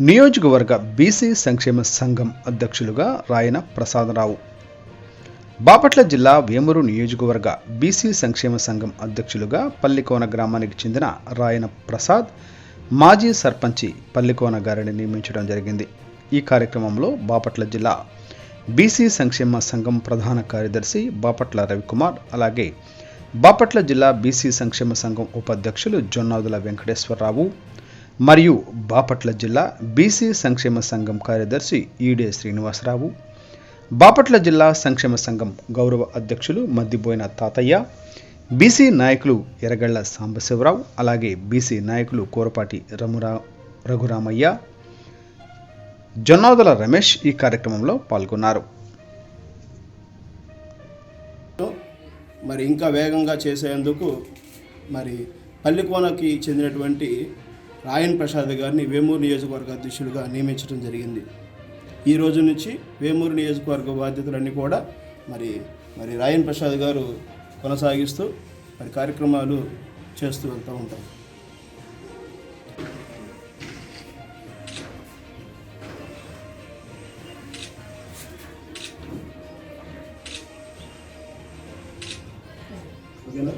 నియోజకవర్గ బీసీ సంక్షేమ సంఘం అధ్యక్షులుగా రాయన ప్రసాదరావు. బాపట్ల జిల్లా వేమూరు నియోజకవర్గ బీసీ సంక్షేమ సంఘం అధ్యక్షులుగా పల్లికోన గ్రామానికి చెందిన రాయన ప్రసాద్ మాజీ సర్పంచి పల్లికోన గారిని నియమించడం జరిగింది. ఈ కార్యక్రమంలో బాపట్ల జిల్లా బీసీ సంక్షేమ సంఘం ప్రధాన కార్యదర్శి బాపట్ల రవికుమార్, అలాగే బాపట్ల జిల్లా బీసీ సంక్షేమ సంఘం ఉపాధ్యక్షులు జొన్నాదుల వెంకటేశ్వరరావు మరియు బాపట్ల జిల్లా బీసీ సంక్షేమ సంఘం కార్యదర్శి ఈడే శ్రీనివాసరావు, బాపట్ల జిల్లా సంక్షేమ సంఘం గౌరవ అధ్యక్షులు మద్దిబోయిన తాతయ్య, బీసీ నాయకులు ఎర్రగళ్ల సాంబశివరావు, అలాగే బీసీ నాయకులు కోరపాటి రఘురామయ్య, జొన్నాదుల రమేష్ ఈ కార్యక్రమంలో పాల్గొన్నారు. మరి ఇంకా వేగంగా చేసేందుకు మరి పల్లికోనకి చెందినటువంటి రాయన్ ప్రసాద్ గారిని వేమూరు నియోజకవర్గ అధ్యక్షులుగా నియమించడం జరిగింది. ఈ రోజు నుంచి వేమూరు నియోజకవర్గ బాధ్యతలన్నీ కూడా మరి రాయన్ ప్రసాద్ గారు కొనసాగిస్తూ మరి కార్యక్రమాలు చేస్తూ వెళ్తూ ఉంటారు. ఓకేనా?